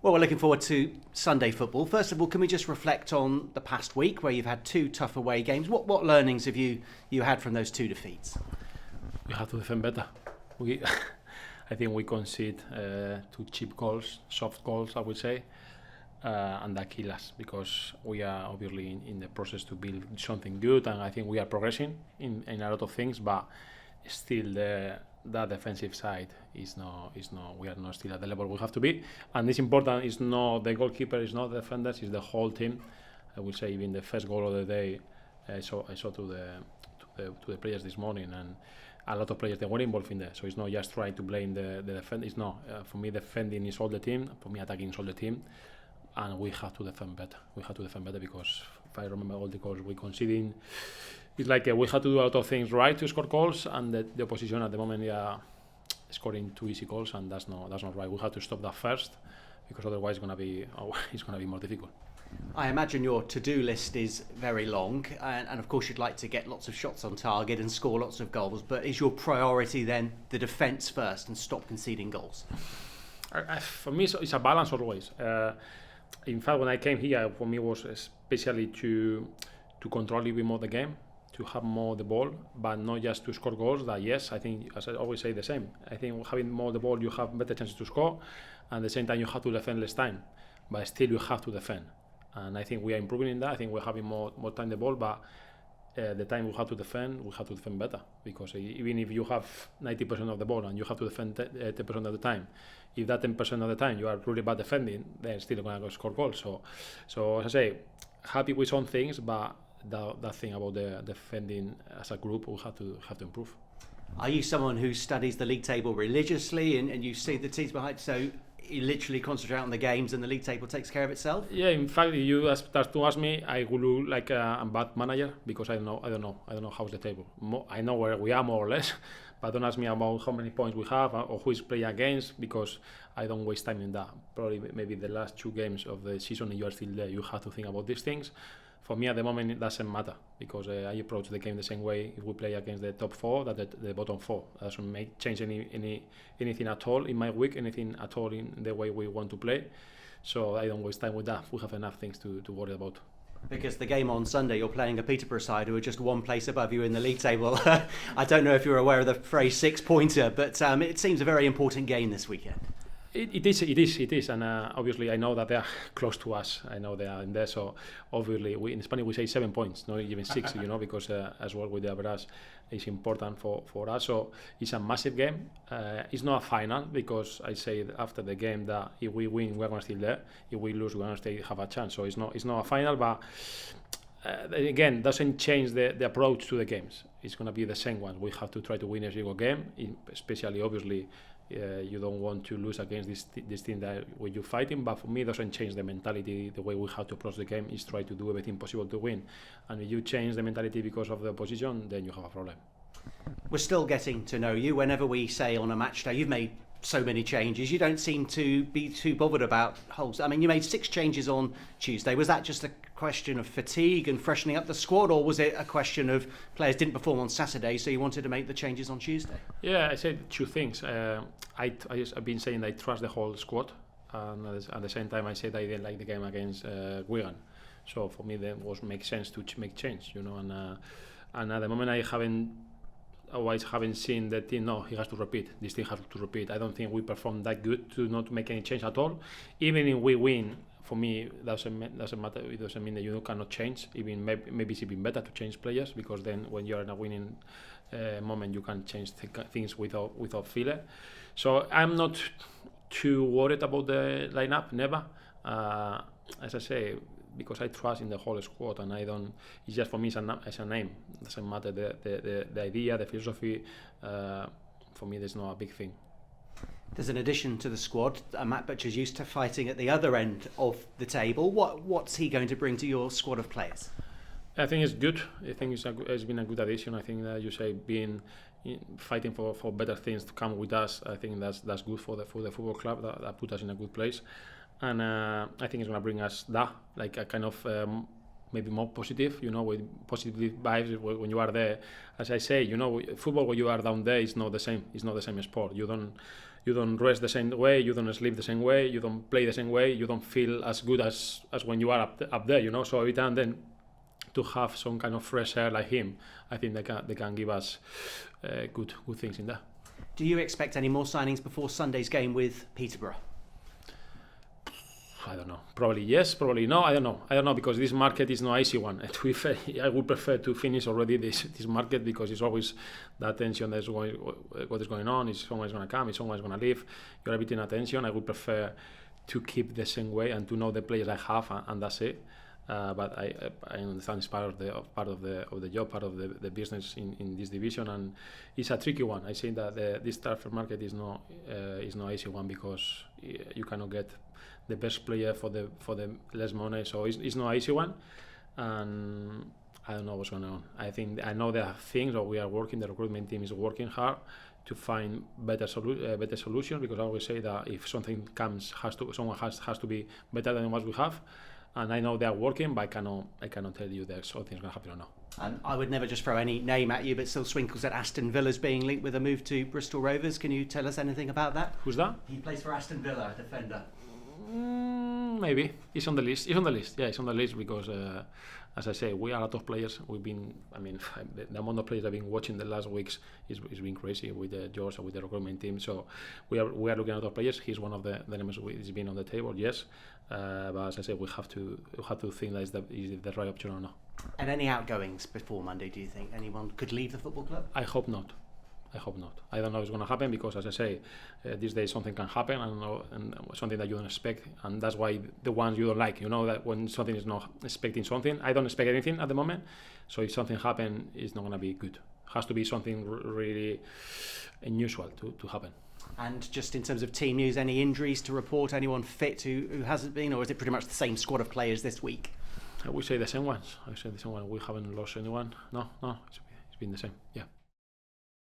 Well, we're looking forward to Sunday football. First of all, can we just reflect on the past week where you've had 2 tough away games? What learnings have you had from those 2 defeats? We have to defend better. I think we concede 2 cheap goals, soft goals, I would say, and that kill us because we are obviously in the process to build something good, and I think we are progressing in a lot of things, but still that defensive side is no, we are not still at the level we have to be, and it's important. It's not the goalkeeper, it's not the defenders, it's the whole team. I would say even the first goal of the day, I saw to the players this morning, and a lot of players they were involved in there. So it's not just trying to blame the defender. It's not. For me, defending is all the team. For me, attacking is all the team, and we have to defend better. We have to defend better because if I remember all the goals we conceding, it's like we have to do a lot of things right to score goals, and the opposition at the moment they are scoring 2 easy goals, and that's not right. We have to stop that first, because otherwise it's gonna be more difficult. I imagine your to-do list is very long, and of course you'd like to get lots of shots on target and score lots of goals, but is your priority then the defence first and stop conceding goals? For me, it's a balance always. In fact, when I came here, for me it was especially to control a little bit more the game, to have more the ball, but not just to score goals. That yes, I think, as I always say, the same. I think having more the ball, you have better chances to score, and at the same time you have to defend less time, but still you have to defend. And I think we are improving in that. I think we're having more time the ball, but the time we have to defend better. Because even if you have 90% of the ball and you have to defend 10% of the time, if that 10% of the time you are really bad defending, then still going to score goals. So as I say, happy with some things, but that thing about the defending as a group, we have to improve. Are you someone who studies the league table religiously and you see the teams behind? So you literally concentrate on the games and the league table takes care of itself? Yeah, in fact, if you start to ask me, I will look like a bad manager because I don't know how's the table. I know where we are more or less, but don't ask me about how many points we have or who is playing against, because I don't waste time in that. Probably maybe the last 2 games of the season, you are still there, you have to think about these things. For me at the moment it doesn't matter, because I approach the game the same way if we play against the top 4 that the bottom 4. It doesn't change anything at all in my week, anything at all in the way we want to play. So I don't waste time with that. We have enough things to worry about. Because the game on Sunday, you're playing a Peterborough side who are just 1 place above you in the league table. I don't know if you're aware of the phrase 6-pointer, but it seems a very important game this weekend. It is, and obviously I know that they are close to us. I know they are in there, so obviously in Spanish we say 7 points, not even 6, because as well with the average is important for us. So it's a massive game. It's not a final, because I say after the game that if we win, we're going to still there. If we lose, we're going to still have a chance. So it's not a final, but again, doesn't change the approach to the games. It's going to be the same one. We have to try to win every single game, especially obviously. You don't want to lose against this team that when you're fighting, but for me it doesn't change the mentality. The way we have to approach the game is try to do everything possible to win, and if you change the mentality because of the opposition, then you have a problem. We're still getting to know you. Whenever we say on a match day, you've made so many changes, you don't seem to be too bothered about holes. I mean, you made 6 changes on Tuesday. Was that just a question of fatigue and freshening up the squad, or was it a question of players didn't perform on Saturday, so you wanted to make the changes on Tuesday? Yeah, I said 2 things. I've been saying I trust the whole squad, and at the same time I said I didn't like the game against Wigan. So for me, that was make sense to make change, and at the moment I haven't seen the team. No, he has to repeat. This team has to repeat. I don't think we performed that good to not make any change at all. Even if we win, for me, doesn't matter. It doesn't mean that you cannot change. Even maybe it's even better to change players, because then when you're in a winning moment, you can change things without feeling. So I'm not too worried about the lineup. Never. As I say, because I trust in the whole squad, and I don't. It's just for me, it's a name. It doesn't matter the idea, the philosophy. For me, there's not a big thing. There's an addition to the squad. Matt Butcher's used to fighting at the other end of the table. What's he going to bring to your squad of players? I think it's good. I think it's been a good addition. I think that you say fighting for better things to come with us. I think that's good for the football club. That put us in a good place. And I think it's going to bring us that, like a kind of maybe more positive, with positive vibes when you are there. As I say, football when you are down there is not the same. It's not the same sport. you don't rest the same way, you don't sleep the same way, you don't play the same way, you don't feel as good as when you are up there, you know. So every time then to have some kind of fresh air like him, I think they can give us good things in there. Do you expect any more signings before Sunday's game with Peterborough? I don't know. Probably yes, probably no. I don't know because this market is no easy one. To be fair, I would prefer to finish already this market because it's always that tension that's what is going on. Is someone is going to come? Is someone is going to leave? You're a bit in attention. I would prefer to keep the same way and to know the players I have, and that's it. But I understand it's part of the job, part of the business in this division, and it's a tricky one. I think that this transfer market is no easy one because you cannot get the best player for the less money. So it's not an easy one, and I don't know what's going on. I know there are things that we are working. The recruitment team is working hard to find better solutions because I always say that if something comes, someone has to be better than what we have. And I know they are working, but I cannot tell you that something's going to happen or not. And I would never just throw any name at you, but still Swinkles at Aston Villa's being linked with a move to Bristol Rovers. Can you tell us anything about that? Who's that? He plays for Aston Villa, a defender. Maybe he's on the list. Yeah, he's on the list because, as I say, we are a lot of players. The amount of players I've been watching the last weeks is been crazy with George and with the recruitment team. So we are looking at a lot of players. He's one of the names who's been on the table. Yes, but as I say, we have to think that is the right option or not. And any outgoings before Monday? Do you think anyone could leave the football club? I hope not. I don't know what's going to happen because, as I say, these days something can happen and something that you don't expect, and that's why the ones you don't like. You know that when something is not expecting something, I don't expect anything at the moment. So if something happens, it's not going to be good. It has to be something really unusual to happen. And just in terms of team news, any injuries to report? Anyone fit who hasn't been, or is it pretty much the same squad of players this week? I would say the same ones. We haven't lost anyone. No, it's been the same. Yeah.